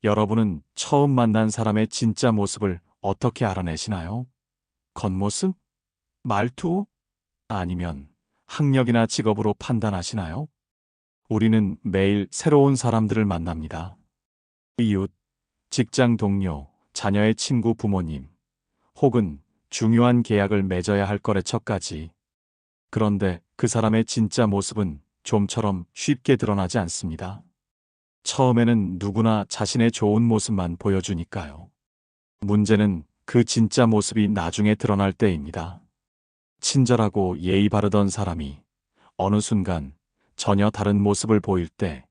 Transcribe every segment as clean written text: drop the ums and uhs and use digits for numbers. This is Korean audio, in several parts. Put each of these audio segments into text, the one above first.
여러분은 처음 만난 사람의 진짜 모습을 어떻게 알아내시나요? 겉모습? 말투? 아니면 학력이나 직업으로 판단하시나요? 우리는 매일 새로운 사람들을 만납니다. 이웃, 직장 동료, 자녀의 친구, 부모님, 혹은 중요한 계약을 맺어야 할 거래처까지. 그런데 그 사람의 진짜 모습은 좀처럼 쉽게 드러나지 않습니다. 처음에는 누구나 자신의 좋은 모습만 보여주니까요. 문제는 그 진짜 모습이 나중에 드러날 때입니다. 친절하고 예의 바르던 사람이 어느 순간 전혀 다른 모습을 보일 때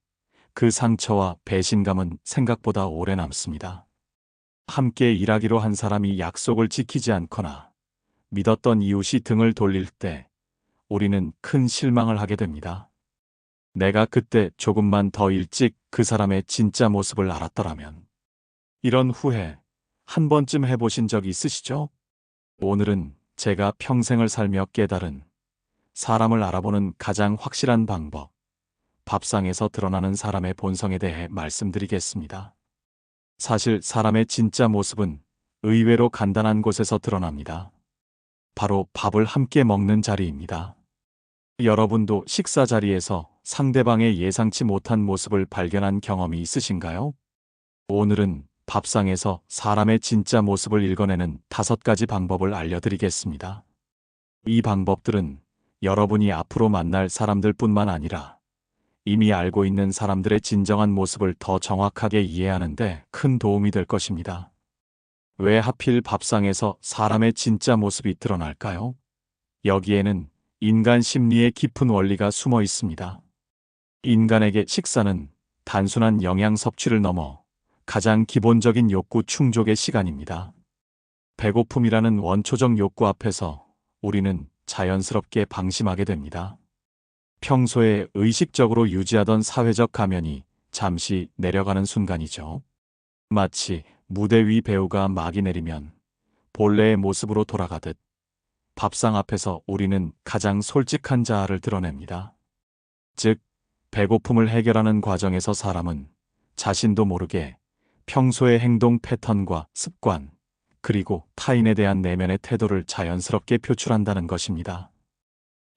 그 상처와 배신감은 생각보다 오래 남습니다. 함께 일하기로 한 사람이 약속을 지키지 않거나 믿었던 이웃이 등을 돌릴 때 우리는 큰 실망을 하게 됩니다. 내가 그때 조금만 더 일찍 그 사람의 진짜 모습을 알았더라면. 이런 후회 한 번쯤 해보신 적 있으시죠? 오늘은 제가 평생을 살며 깨달은 사람을 알아보는 가장 확실한 방법, 밥상에서 드러나는 사람의 본성에 대해 말씀드리겠습니다. 사실 사람의 진짜 모습은 의외로 간단한 곳에서 드러납니다. 바로 밥을 함께 먹는 자리입니다. 여러분도 식사 자리에서 상대방의 예상치 못한 모습을 발견한 경험이 있으신가요? 오늘은 밥상에서 사람의 진짜 모습을 읽어내는 5가지 방법을 알려드리겠습니다. 이 방법들은 여러분이 앞으로 만날 사람들뿐만 아니라 이미 알고 있는 사람들의 진정한 모습을 더 정확하게 이해하는 데 큰 도움이 될 것입니다. 왜 하필 밥상에서 사람의 진짜 모습이 드러날까요? 여기에는 인간 심리의 깊은 원리가 숨어 있습니다. 인간에게 식사는 단순한 영양 섭취를 넘어 가장 기본적인 욕구 충족의 시간입니다. 배고픔이라는 원초적 욕구 앞에서 우리는 자연스럽게 방심하게 됩니다. 평소에 의식적으로 유지하던 사회적 가면이 잠시 내려가는 순간이죠. 마치 무대 위 배우가 막이 내리면 본래의 모습으로 돌아가듯 밥상 앞에서 우리는 가장 솔직한 자아를 드러냅니다. 즉, 배고픔을 해결하는 과정에서 사람은 자신도 모르게 평소의 행동 패턴과 습관, 그리고 타인에 대한 내면의 태도를 자연스럽게 표출한다는 것입니다.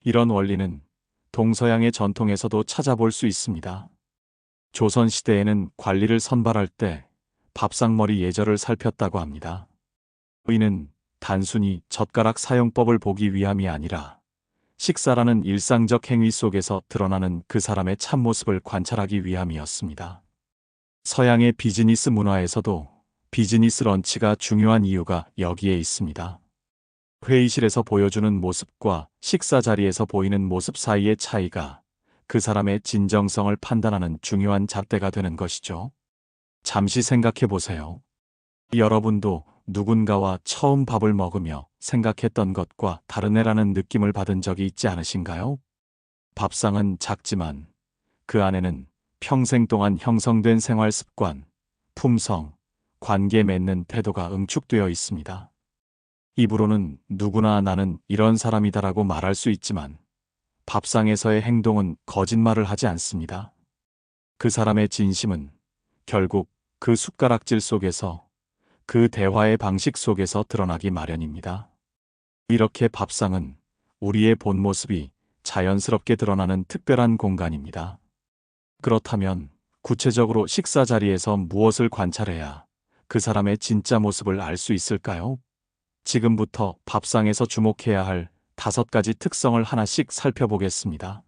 이런 원리는 동서양의 전통에서도 찾아볼 수 있습니다. 조선시대에는 관리를 선발할 때 밥상머리 예절을 살폈다고 합니다. 이는 단순히 젓가락 사용법을 보기 위함이 아니라 식사라는 일상적 행위 속에서 드러나는 그 사람의 참모습을 관찰하기 위함이었습니다. 서양의 비즈니스 문화에서도 비즈니스 런치가 중요한 이유가 여기에 있습니다. 회의실에서 보여주는 모습과 식사 자리에서 보이는 모습 사이의 차이가 그 사람의 진정성을 판단하는 중요한 잣대가 되는 것이죠. 잠시 생각해 보세요. 여러분도 누군가와 처음 밥을 먹으며 생각했던 것과 다른 애라는 느낌을 받은 적이 있지 않으신가요? 밥상은 작지만 그 안에는 평생 동안 형성된 생활 습관, 품성, 관계 맺는 태도가 응축되어 있습니다. 입으로는 누구나 나는 이런 사람이다라고 말할 수 있지만 밥상에서의 행동은 거짓말을 하지 않습니다. 그 사람의 진심은 결국 그 숟가락질 속에서, 그 대화의 방식 속에서 드러나기 마련입니다. 이렇게 밥상은 우리의 본 모습이 자연스럽게 드러나는 특별한 공간입니다. 그렇다면 구체적으로 식사 자리에서 무엇을 관찰해야 그 사람의 진짜 모습을 알 수 있을까요? 지금부터 밥상에서 주목해야 할 5가지 특성을 하나씩 살펴보겠습니다.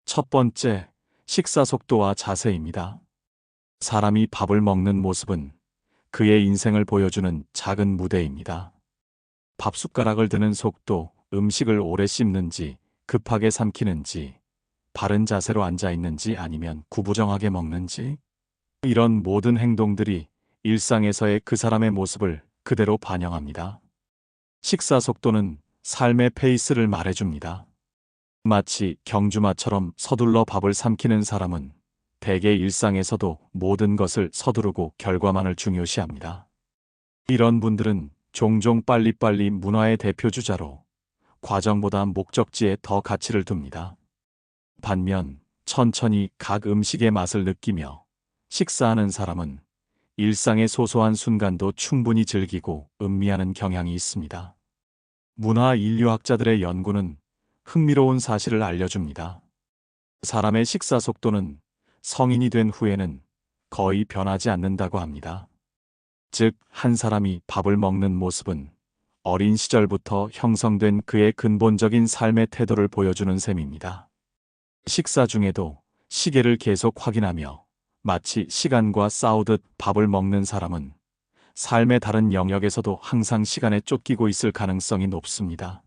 첫 번째, 식사 속도와 자세입니다. 사람이 밥을 먹는 모습은 그의 인생을 보여주는 작은 무대입니다. 밥숟가락을 드는 속도, 음식을 오래 씹는지, 급하게 삼키는지, 바른 자세로 앉아 있는지 아니면 구부정하게 먹는지, 이런 모든 행동들이 일상에서의 그 사람의 모습을 그대로 반영합니다. 식사 속도는 삶의 페이스를 말해줍니다. 마치 경주마처럼 서둘러 밥을 삼키는 사람은 대개 일상에서도 모든 것을 서두르고 결과만을 중요시합니다. 이런 분들은 종종 빨리빨리 문화의 대표주자로 과정보다 목적지에 더 가치를 둡니다. 반면 천천히 각 음식의 맛을 느끼며 식사하는 사람은 일상의 소소한 순간도 충분히 즐기고 음미하는 경향이 있습니다. 문화 인류학자들의 연구는 흥미로운 사실을 알려줍니다. 사람의 식사 속도는 성인이 된 후에는 거의 변하지 않는다고 합니다. 즉, 한 사람이 밥을 먹는 모습은 어린 시절부터 형성된 그의 근본적인 삶의 태도를 보여주는 셈입니다. 식사 중에도 시계를 계속 확인하며 마치 시간과 싸우듯 밥을 먹는 사람은 삶의 다른 영역에서도 항상 시간에 쫓기고 있을 가능성이 높습니다.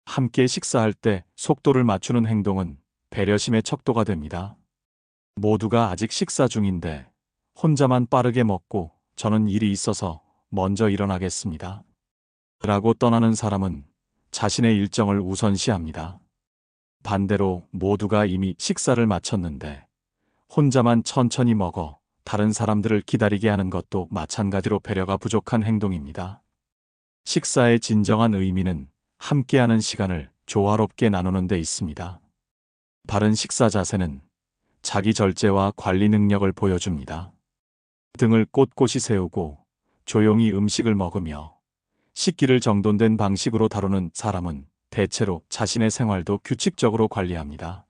함께 식사할 때 속도를 맞추는 행동은 배려심의 척도가 됩니다. 모두가 아직 식사 중인데 혼자만 빠르게 먹고 저는 일이 있어서 먼저 일어나겠습니다. 라고 떠나는 사람은 자신의 일정을 우선시합니다. 반대로 모두가 이미 식사를 마쳤는데 혼자만 천천히 먹어 다른 사람들을 기다리게 하는 것도 마찬가지로 배려가 부족한 행동입니다. 식사의 진정한 의미는 함께하는 시간을 조화롭게 나누는 데 있습니다. 바른 식사 자세는 자기 절제와 관리 능력을 보여줍니다. 등을 꼿꼿이 세우고 조용히 음식을 먹으며 식기를 정돈된 방식으로 다루는 사람은 대체로 자신의 생활도 규칙적으로 관리합니다.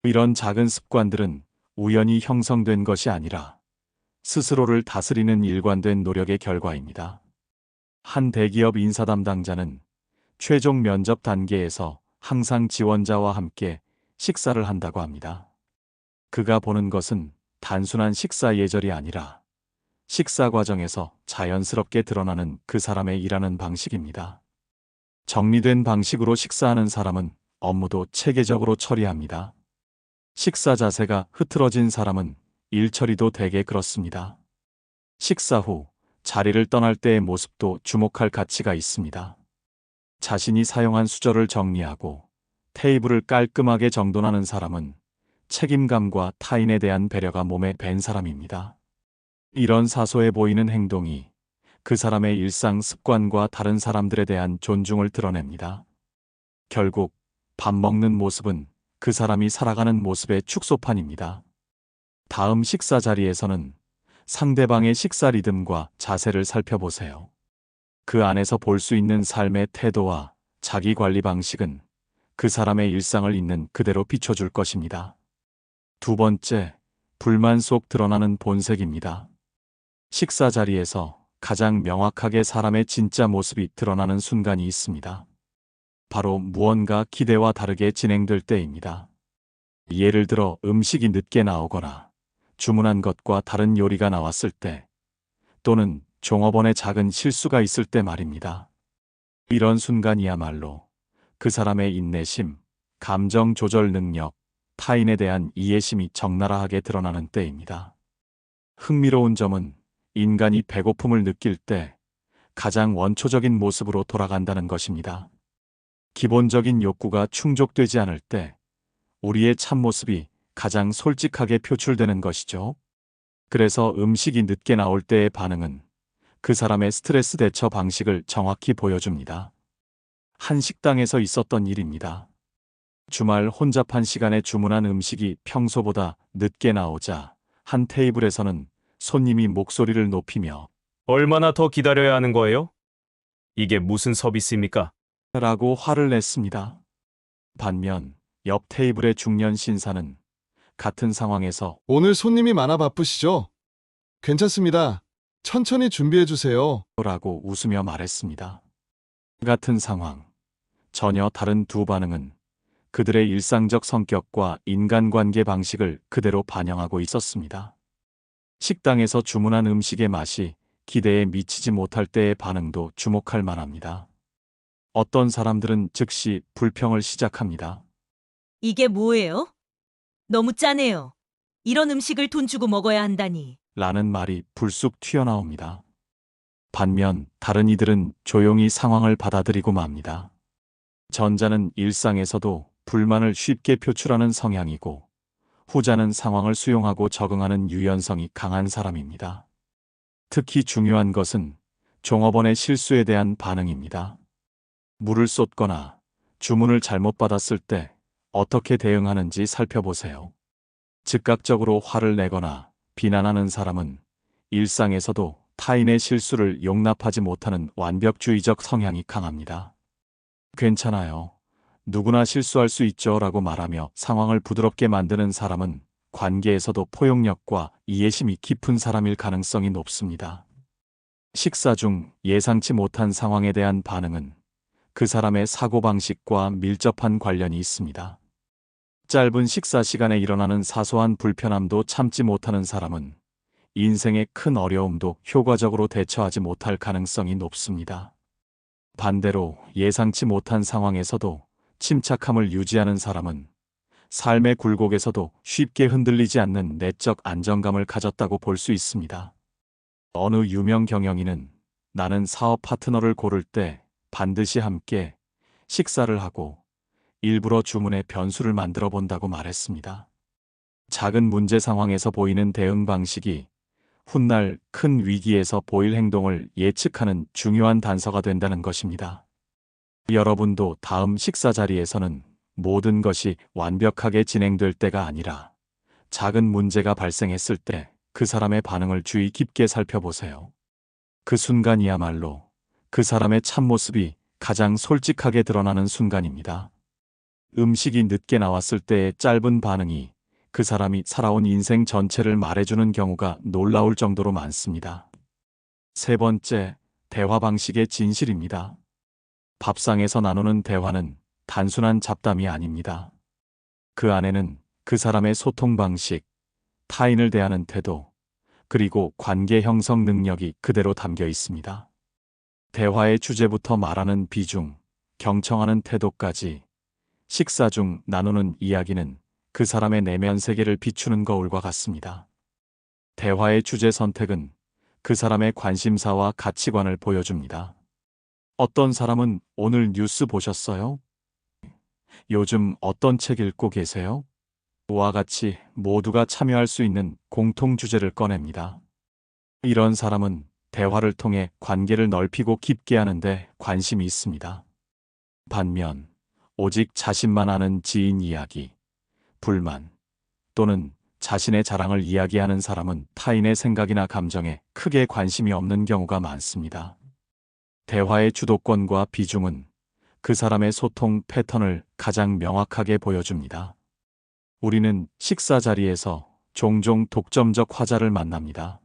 이런 작은 습관들은 우연히 형성된 것이 아니라 스스로를 다스리는 일관된 노력의 결과입니다. 한 대기업 인사 담당자는 최종 면접 단계에서 항상 지원자와 함께 식사를 한다고 합니다. 그가 보는 것은 단순한 식사 예절이 아니라 식사 과정에서 자연스럽게 드러나는 그 사람의 일하는 방식입니다. 정리된 방식으로 식사하는 사람은 업무도 체계적으로 처리합니다. 식사 자세가 흐트러진 사람은 일 처리도 대개 그렇습니다. 식사 후 자리를 떠날 때의 모습도 주목할 가치가 있습니다. 자신이 사용한 수저를 정리하고 테이블을 깔끔하게 정돈하는 사람은 책임감과 타인에 대한 배려가 몸에 밴 사람입니다. 이런 사소해 보이는 행동이 그 사람의 일상 습관과 다른 사람들에 대한 존중을 드러냅니다. 결국 밥 먹는 모습은 그 사람이 살아가는 모습의 축소판입니다. 다음 식사 자리에서는 상대방의 식사 리듬과 자세를 살펴보세요. 그 안에서 볼 수 있는 삶의 태도와 자기 관리 방식은 그 사람의 일상을 있는 그대로 비춰줄 것입니다. 두 번째, 불만 속 드러나는 본색입니다. 식사 자리에서 가장 명확하게 사람의 진짜 모습이 드러나는 순간이 있습니다. 바로 무언가 기대와 다르게 진행될 때입니다. 예를 들어 음식이 늦게 나오거나 주문한 것과 다른 요리가 나왔을 때, 또는 종업원의 작은 실수가 있을 때 말입니다. 이런 순간이야말로 그 사람의 인내심, 감정 조절 능력, 타인에 대한 이해심이 적나라하게 드러나는 때입니다. 흥미로운 점은 인간이 배고픔을 느낄 때 가장 원초적인 모습으로 돌아간다는 것입니다. 기본적인 욕구가 충족되지 않을 때 우리의 참모습이 가장 솔직하게 표출되는 것이죠. 그래서 음식이 늦게 나올 때의 반응은 그 사람의 스트레스 대처 방식을 정확히 보여줍니다. 한 식당에서 있었던 일입니다. 주말 혼잡한 시간에 주문한 음식이 평소보다 늦게 나오자 한 테이블에서는 손님이 목소리를 높이며 얼마나 더 기다려야 하는 거예요? 이게 무슨 서비스입니까? 라고 화를 냈습니다. 반면 옆 테이블의 중년 신사는 같은 상황에서 오늘 손님이 많아 바쁘시죠? 괜찮습니다. 천천히 준비해 주세요. 라고 웃으며 말했습니다. 같은 상황, 전혀 다른 두 반응은 그들의 일상적 성격과 인간관계 방식을 그대로 반영하고 있었습니다. 식당에서 주문한 음식의 맛이 기대에 미치지 못할 때의 반응도 주목할 만합니다. 어떤 사람들은 즉시 불평을 시작합니다. 이게 뭐예요? 너무 짜네요. 이런 음식을 돈 주고 먹어야 한다니. 라는 말이 불쑥 튀어나옵니다. 반면 다른 이들은 조용히 상황을 받아들이고 맙니다. 전자는 일상에서도 불만을 쉽게 표출하는 성향이고, 후자는 상황을 수용하고 적응하는 유연성이 강한 사람입니다. 특히 중요한 것은 종업원의 실수에 대한 반응입니다. 물을 쏟거나 주문을 잘못 받았을 때 어떻게 대응하는지 살펴보세요. 즉각적으로 화를 내거나 비난하는 사람은 일상에서도 타인의 실수를 용납하지 못하는 완벽주의적 성향이 강합니다. 괜찮아요. 누구나 실수할 수 있죠 라고 말하며 상황을 부드럽게 만드는 사람은 관계에서도 포용력과 이해심이 깊은 사람일 가능성이 높습니다. 식사 중 예상치 못한 상황에 대한 반응은 그 사람의 사고방식과 밀접한 관련이 있습니다. 짧은 식사 시간에 일어나는 사소한 불편함도 참지 못하는 사람은 인생의 큰 어려움도 효과적으로 대처하지 못할 가능성이 높습니다. 반대로 예상치 못한 상황에서도 침착함을 유지하는 사람은 삶의 굴곡에서도 쉽게 흔들리지 않는 내적 안정감을 가졌다고 볼 수 있습니다. 어느 유명 경영인은 나는 사업 파트너를 고를 때 반드시 함께 식사를 하고 일부러 주문에 변수를 만들어 본다고 말했습니다. 작은 문제 상황에서 보이는 대응 방식이 훗날 큰 위기에서 보일 행동을 예측하는 중요한 단서가 된다는 것입니다. 여러분도 다음 식사 자리에서는 모든 것이 완벽하게 진행될 때가 아니라 작은 문제가 발생했을 때 그 사람의 반응을 주의 깊게 살펴보세요. 그 순간이야말로 그 사람의 참모습이 가장 솔직하게 드러나는 순간입니다. 음식이 늦게 나왔을 때의 짧은 반응이 그 사람이 살아온 인생 전체를 말해주는 경우가 놀라울 정도로 많습니다. 세 번째, 대화 방식의 진실입니다. 밥상에서 나누는 대화는 단순한 잡담이 아닙니다. 그 안에는 그 사람의 소통 방식, 타인을 대하는 태도, 그리고 관계 형성 능력이 그대로 담겨 있습니다. 대화의 주제부터 말하는 비중, 경청하는 태도까지 식사 중 나누는 이야기는 그 사람의 내면 세계를 비추는 거울과 같습니다. 대화의 주제 선택은 그 사람의 관심사와 가치관을 보여줍니다. 어떤 사람은 오늘 뉴스 보셨어요? 요즘 어떤 책 읽고 계세요? 와 같이 모두가 참여할 수 있는 공통 주제를 꺼냅니다. 이런 사람은 대화를 통해 관계를 넓히고 깊게 하는데 관심이 있습니다. 반면 오직 자신만 아는 지인 이야기, 불만 또는 자신의 자랑을 이야기하는 사람은 타인의 생각이나 감정에 크게 관심이 없는 경우가 많습니다. 대화의 주도권과 비중은 그 사람의 소통 패턴을 가장 명확하게 보여줍니다. 우리는 식사 자리에서 종종 독점적 화자를 만납니다.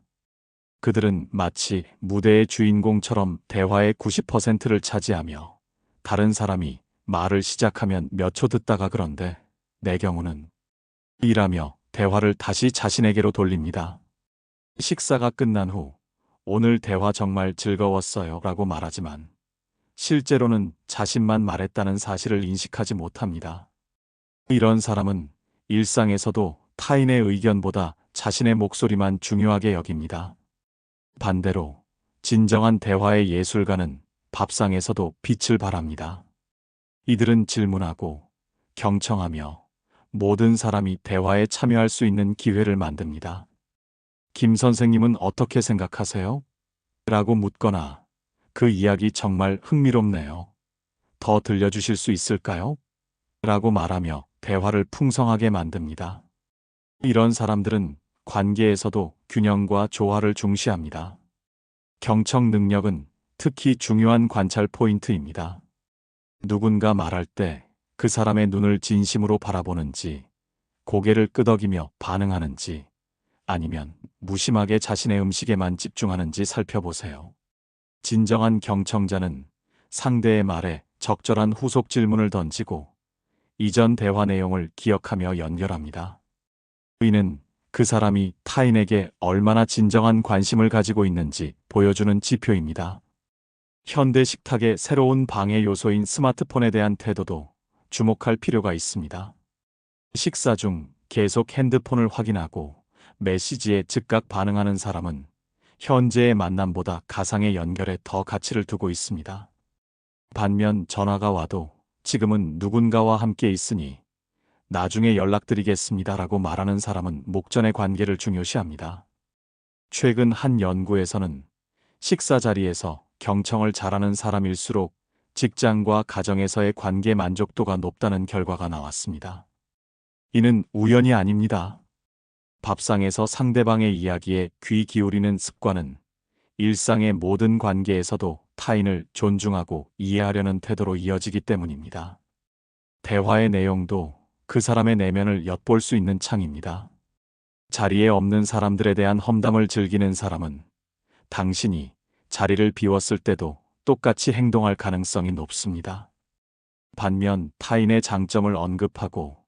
그들은 마치 무대의 주인공처럼 대화의 90%를 차지하며 다른 사람이 말을 시작하면 몇 초 듣다가 그런데 내 경우는 이라며 대화를 다시 자신에게로 돌립니다. 식사가 끝난 후 오늘 대화 정말 즐거웠어요 라고 말하지만 실제로는 자신만 말했다는 사실을 인식하지 못합니다. 이런 사람은 일상에서도 타인의 의견보다 자신의 목소리만 중요하게 여깁니다. 반대로 진정한 대화의 예술가는 밥상에서도 빛을 발합니다. 이들은 질문하고 경청하며 모든 사람이 대화에 참여할 수 있는 기회를 만듭니다. 김 선생님은 어떻게 생각하세요? 라고 묻거나 그 이야기 정말 흥미롭네요. 더 들려주실 수 있을까요? 라고 말하며 대화를 풍성하게 만듭니다. 이런 사람들은 관계에서도 균형과 조화를 중시합니다. 경청 능력은 특히 중요한 관찰 포인트입니다. 누군가 말할 때 그 사람의 눈을 진심으로 바라보는지, 고개를 끄덕이며 반응하는지, 아니면 무심하게 자신의 음식에만 집중하는지 살펴보세요. 진정한 경청자는 상대의 말에 적절한 후속 질문을 던지고 이전 대화 내용을 기억하며 연결합니다. 이는 그 사람이 타인에게 얼마나 진정한 관심을 가지고 있는지 보여주는 지표입니다. 현대 식탁의 새로운 방해 요소인 스마트폰에 대한 태도도 주목할 필요가 있습니다. 식사 중 계속 핸드폰을 확인하고 메시지에 즉각 반응하는 사람은 현재의 만남보다 가상의 연결에 더 가치를 두고 있습니다. 반면 전화가 와도 지금은 누군가와 함께 있으니 나중에 연락드리겠습니다라고 말하는 사람은 목전의 관계를 중요시합니다. 최근 한 연구에서는 식사 자리에서 경청을 잘하는 사람일수록 직장과 가정에서의 관계 만족도가 높다는 결과가 나왔습니다. 이는 우연이 아닙니다. 밥상에서 상대방의 이야기에 귀 기울이는 습관은 일상의 모든 관계에서도 타인을 존중하고 이해하려는 태도로 이어지기 때문입니다. 대화의 내용도 그 사람의 내면을 엿볼 수 있는 창입니다. 자리에 없는 사람들에 대한 험담을 즐기는 사람은 당신이 자리를 비웠을 때도 똑같이 행동할 가능성이 높습니다. 반면 타인의 장점을 언급하고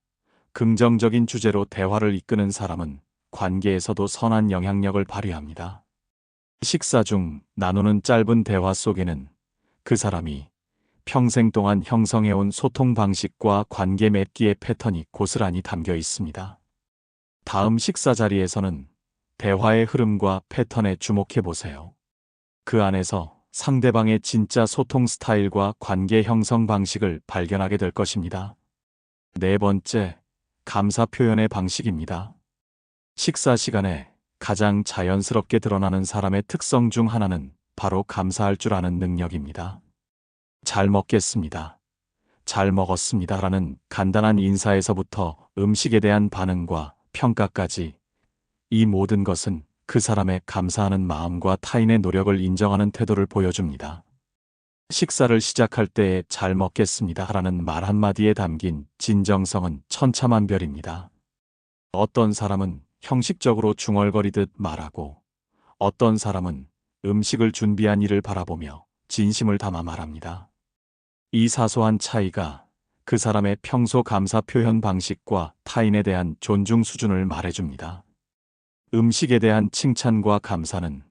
긍정적인 주제로 대화를 이끄는 사람은 관계에서도 선한 영향력을 발휘합니다. 식사 중 나누는 짧은 대화 속에는 그 사람이 평생 동안 형성해온 소통 방식과 관계 맺기의 패턴이 고스란히 담겨 있습니다. 다음 식사 자리에서는 대화의 흐름과 패턴에 주목해 보세요. 그 안에서 상대방의 진짜 소통 스타일과 관계 형성 방식을 발견하게 될 것입니다. 네 번째, 감사 표현의 방식입니다. 식사 시간에 가장 자연스럽게 드러나는 사람의 특성 중 하나는 바로 감사할 줄 아는 능력입니다. 잘 먹겠습니다. 잘 먹었습니다. 라는 간단한 인사에서부터 음식에 대한 반응과 평가까지 이 모든 것은 그 사람의 감사하는 마음과 타인의 노력을 인정하는 태도를 보여줍니다. 식사를 시작할 때에 잘 먹겠습니다. 라는 말 한마디에 담긴 진정성은 천차만별입니다. 어떤 사람은 형식적으로 중얼거리듯 말하고 어떤 사람은 음식을 준비한 이를 바라보며 진심을 담아 말합니다. 이 사소한 차이가 그 사람의 평소 감사 표현 방식과 타인에 대한 존중 수준을 말해줍니다. 음식에 대한 칭찬과 감사는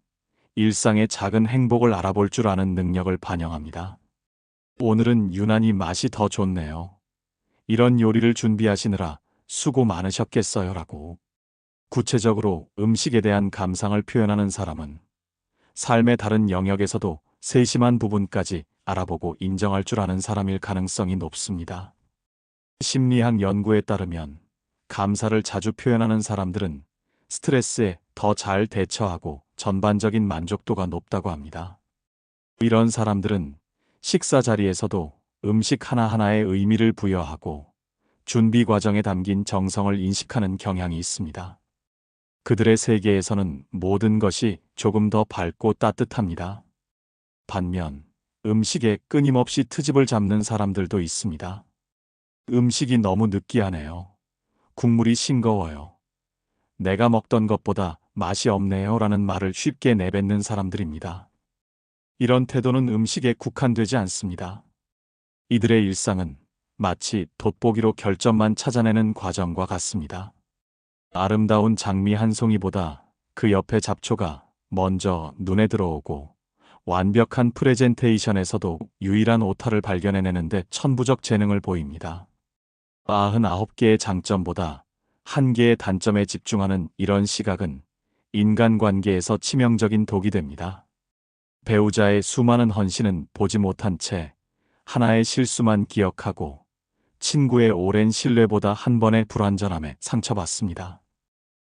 일상의 작은 행복을 알아볼 줄 아는 능력을 반영합니다. 오늘은 유난히 맛이 더 좋네요. 이런 요리를 준비하시느라 수고 많으셨겠어요. 라고 구체적으로 음식에 대한 감상을 표현하는 사람은 삶의 다른 영역에서도 세심한 부분까지 알아보고 인정할 줄 아는 사람일 가능성이 높습니다. 심리학 연구에 따르면 감사를 자주 표현하는 사람들은 스트레스에 더 잘 대처하고 전반적인 만족도가 높다고 합니다. 이런 사람들은 식사 자리에서도 음식 하나하나에 의미를 부여하고 준비 과정에 담긴 정성을 인식하는 경향이 있습니다. 그들의 세계에서는 모든 것이 조금 더 밝고 따뜻합니다. 반면 음식에 끊임없이 트집을 잡는 사람들도 있습니다. 음식이 너무 느끼하네요. 국물이 싱거워요. 내가 먹던 것보다 맛이 없네요. 라는 말을 쉽게 내뱉는 사람들입니다. 이런 태도는 음식에 국한되지 않습니다. 이들의 일상은 마치 돋보기로 결점만 찾아내는 과정과 같습니다. 아름다운 장미 한 송이보다 그 옆에 잡초가 먼저 눈에 들어오고 완벽한 프레젠테이션에서도 유일한 오타를 발견해내는데 천부적 재능을 보입니다. 99개의 장점보다 한 개의 단점에 집중하는 이런 시각은 인간관계에서 치명적인 독이 됩니다. 배우자의 수많은 헌신은 보지 못한 채 하나의 실수만 기억하고 친구의 오랜 신뢰보다 한 번의 불완전함에 상처받습니다.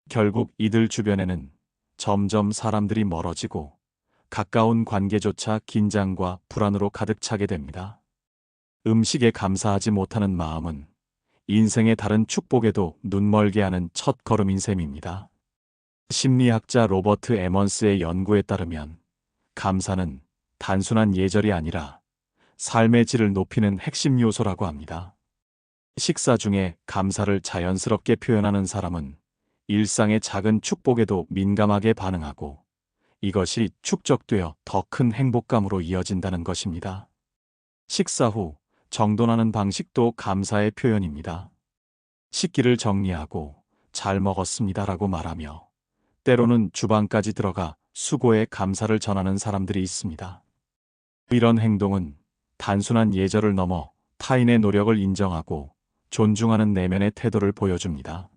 결국 이들 주변에는 점점 사람들이 멀어지고 가까운 관계조차 긴장과 불안으로 가득 차게 됩니다. 음식에 감사하지 못하는 마음은 인생의 다른 축복에도 눈멀게 하는 첫 걸음인 셈입니다. 심리학자 로버트 에먼스의 연구에 따르면 감사는 단순한 예절이 아니라 삶의 질을 높이는 핵심 요소라고 합니다. 식사 중에 감사를 자연스럽게 표현하는 사람은 일상의 작은 축복에도 민감하게 반응하고 이것이 축적되어 더 큰 행복감으로 이어진다는 것입니다. 식사 후 정돈하는 방식도 감사의 표현입니다. 식기를 정리하고 잘 먹었습니다라고 말하며 때로는 주방까지 들어가 수고에 감사를 전하는 사람들이 있습니다. 이런 행동은 단순한 예절을 넘어 타인의 노력을 인정하고 존중하는 내면의 태도를 보여줍니다.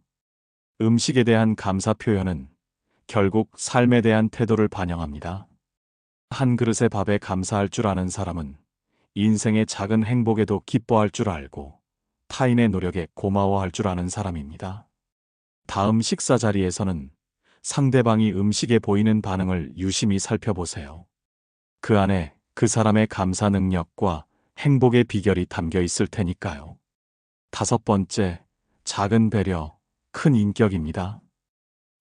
음식에 대한 감사 표현은 결국 삶에 대한 태도를 반영합니다. 한 그릇의 밥에 감사할 줄 아는 사람은 인생의 작은 행복에도 기뻐할 줄 알고 타인의 노력에 고마워할 줄 아는 사람입니다. 다음 식사 자리에서는 상대방이 음식에 보이는 반응을 유심히 살펴보세요. 그 안에 그 사람의 감사 능력과 행복의 비결이 담겨 있을 테니까요. 다섯 번째, 작은 배려, 큰 인격입니다.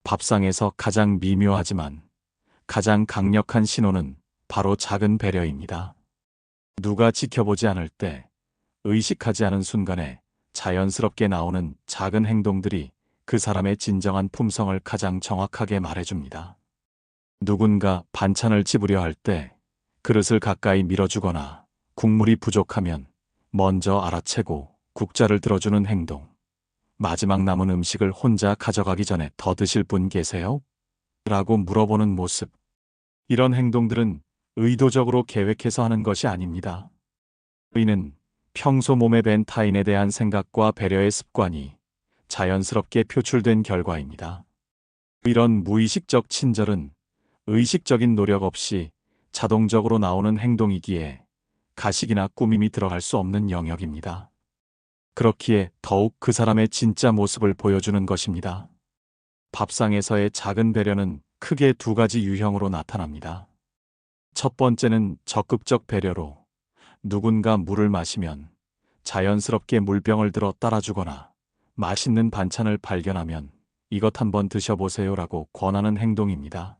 밥상에서 가장 미묘하지만 가장 강력한 신호는 바로 작은 배려입니다. 누가 지켜보지 않을 때, 의식하지 않은 순간에 자연스럽게 나오는 작은 행동들이 그 사람의 진정한 품성을 가장 정확하게 말해줍니다. 누군가 반찬을 집으려 할 때 그릇을 가까이 밀어주거나 국물이 부족하면 먼저 알아채고 국자를 들어주는 행동. 마지막 남은 음식을 혼자 가져가기 전에 더 드실 분 계세요? 라고 물어보는 모습. 이런 행동들은 의도적으로 계획해서 하는 것이 아닙니다. 이는 평소 몸에 밴 타인에 대한 생각과 배려의 습관이 자연스럽게 표출된 결과입니다. 이런 무의식적 친절은 의식적인 노력 없이 자동적으로 나오는 행동이기에 가식이나 꾸밈이 들어갈 수 없는 영역입니다. 그렇기에 더욱 그 사람의 진짜 모습을 보여주는 것입니다. 밥상에서의 작은 배려는 크게 두 가지 유형으로 나타납니다. 첫 번째는 적극적 배려로 누군가 물을 마시면 자연스럽게 물병을 들어 따라주거나 맛있는 반찬을 발견하면 이것 한번 드셔보세요라고 권하는 행동입니다.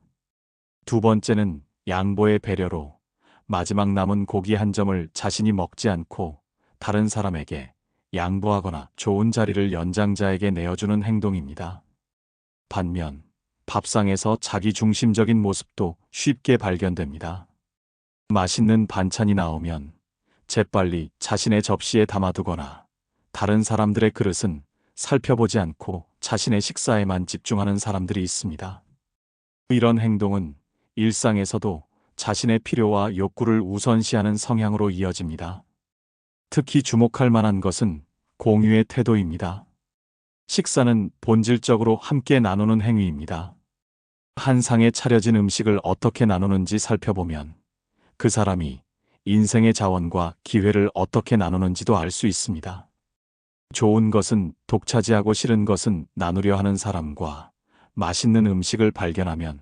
두 번째는 양보의 배려로 마지막 남은 고기 한 점을 자신이 먹지 않고 다른 사람에게 양보하거나 좋은 자리를 연장자에게 내어주는 행동입니다. 반면 밥상에서 자기중심적인 모습도 쉽게 발견됩니다. 맛있는 반찬이 나오면 재빨리 자신의 접시에 담아두거나 다른 사람들의 그릇은 살펴보지 않고 자신의 식사에만 집중하는 사람들이 있습니다. 이런 행동은 일상에서도 자신의 필요와 욕구를 우선시하는 성향으로 이어집니다. 특히 주목할 만한 것은 공유의 태도입니다. 식사는 본질적으로 함께 나누는 행위입니다. 한 상에 차려진 음식을 어떻게 나누는지 살펴보면 그 사람이 인생의 자원과 기회를 어떻게 나누는지도 알 수 있습니다. 좋은 것은 독차지하고 싫은 것은 나누려 하는 사람과 맛있는 음식을 발견하면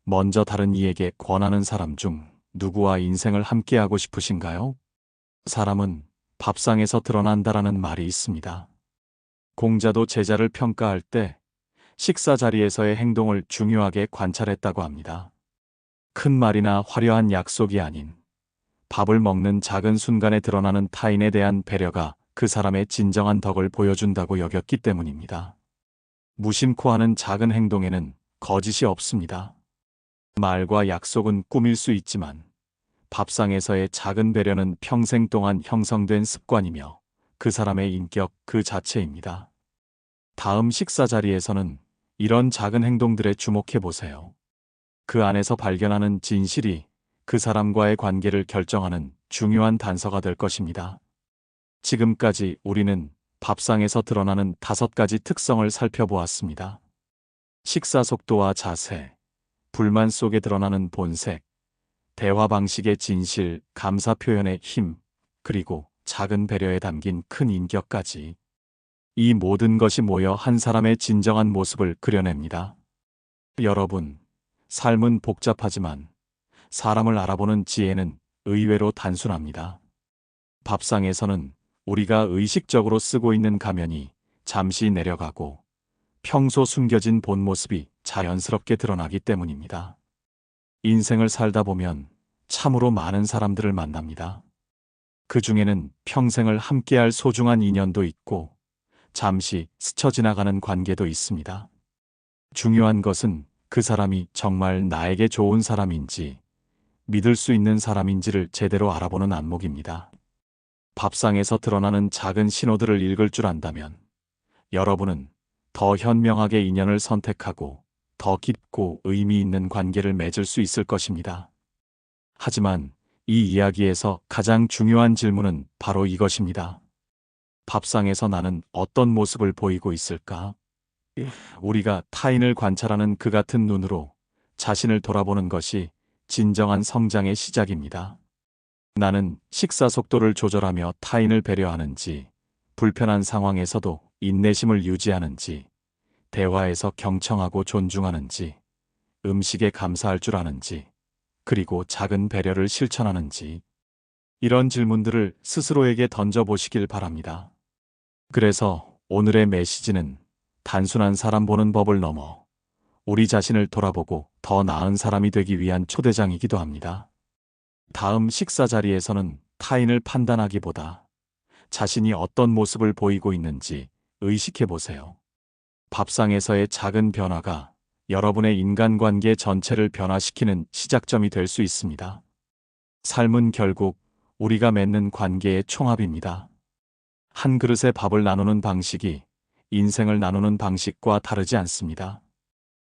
먼저 다른 이에게 권하는 사람 중 누구와 인생을 함께하고 싶으신가요? 사람은 밥상에서 드러난다라는 말이 있습니다. 공자도 제자를 평가할 때 식사 자리에서의 행동을 중요하게 관찰했다고 합니다. 큰 말이나 화려한 약속이 아닌 밥을 먹는 작은 순간에 드러나는 타인에 대한 배려가 그 사람의 진정한 덕을 보여준다고 여겼기 때문입니다. 무심코 하는 작은 행동에는 거짓이 없습니다. 말과 약속은 꾸밀 수 있지만 밥상에서의 작은 배려는 평생 동안 형성된 습관이며 그 사람의 인격 그 자체입니다. 다음 식사 자리에서는 이런 작은 행동들에 주목해 보세요. 그 안에서 발견하는 진실이 그 사람과의 관계를 결정하는 중요한 단서가 될 것입니다. 지금까지 우리는 밥상에서 드러나는 5가지 특성을 살펴보았습니다. 식사 속도와 자세, 불만 속에 드러나는 본색, 대화 방식의 진실, 감사 표현의 힘, 그리고 작은 배려에 담긴 큰 인격까지. 이 모든 것이 모여 한 사람의 진정한 모습을 그려냅니다. 여러분, 삶은 복잡하지만 사람을 알아보는 지혜는 의외로 단순합니다. 밥상에서는 우리가 의식적으로 쓰고 있는 가면이 잠시 내려가고 평소 숨겨진 본 모습이 자연스럽게 드러나기 때문입니다. 인생을 살다 보면 참으로 많은 사람들을 만납니다. 그 중에는 평생을 함께할 소중한 인연도 있고 잠시 스쳐 지나가는 관계도 있습니다. 중요한 것은 그 사람이 정말 나에게 좋은 사람인지 믿을 수 있는 사람인지를 제대로 알아보는 안목입니다. 밥상에서 드러나는 작은 신호들을 읽을 줄 안다면 여러분은 더 현명하게 인연을 선택하고 더 깊고 의미 있는 관계를 맺을 수 있을 것입니다. 하지만 이 이야기에서 가장 중요한 질문은 바로 이것입니다. 밥상에서 나는 어떤 모습을 보이고 있을까? 우리가 타인을 관찰하는 그 같은 눈으로 자신을 돌아보는 것이 진정한 성장의 시작입니다. 나는 식사 속도를 조절하며 타인을 배려하는지, 불편한 상황에서도 인내심을 유지하는지, 대화에서 경청하고 존중하는지, 음식에 감사할 줄 아는지, 그리고 작은 배려를 실천하는지, 이런 질문들을 스스로에게 던져보시길 바랍니다. 그래서 오늘의 메시지는 단순한 사람 보는 법을 넘어 우리 자신을 돌아보고 더 나은 사람이 되기 위한 초대장이기도 합니다. 다음 식사 자리에서는 타인을 판단하기보다 자신이 어떤 모습을 보이고 있는지 의식해 보세요. 밥상에서의 작은 변화가 여러분의 인간관계 전체를 변화시키는 시작점이 될 수 있습니다. 삶은 결국 우리가 맺는 관계의 총합입니다. 한 그릇의 밥을 나누는 방식이 인생을 나누는 방식과 다르지 않습니다.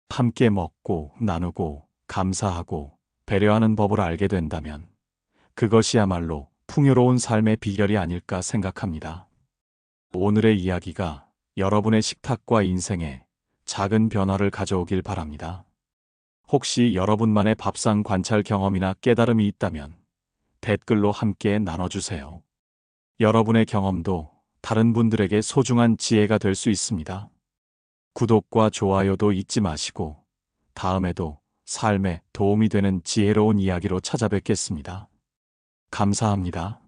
함께 먹고 나누고 감사하고 배려하는 법을 알게 된다면 그것이야말로 풍요로운 삶의 비결이 아닐까 생각합니다. 오늘의 이야기가 여러분의 식탁과 인생에 작은 변화를 가져오길 바랍니다. 혹시 여러분만의 밥상 관찰 경험이나 깨달음이 있다면 댓글로 함께 나눠주세요. 여러분의 경험도 다른 분들에게 소중한 지혜가 될 수 있습니다. 구독과 좋아요도 잊지 마시고 다음에도 삶에 도움이 되는 지혜로운 이야기로 찾아뵙겠습니다. 감사합니다.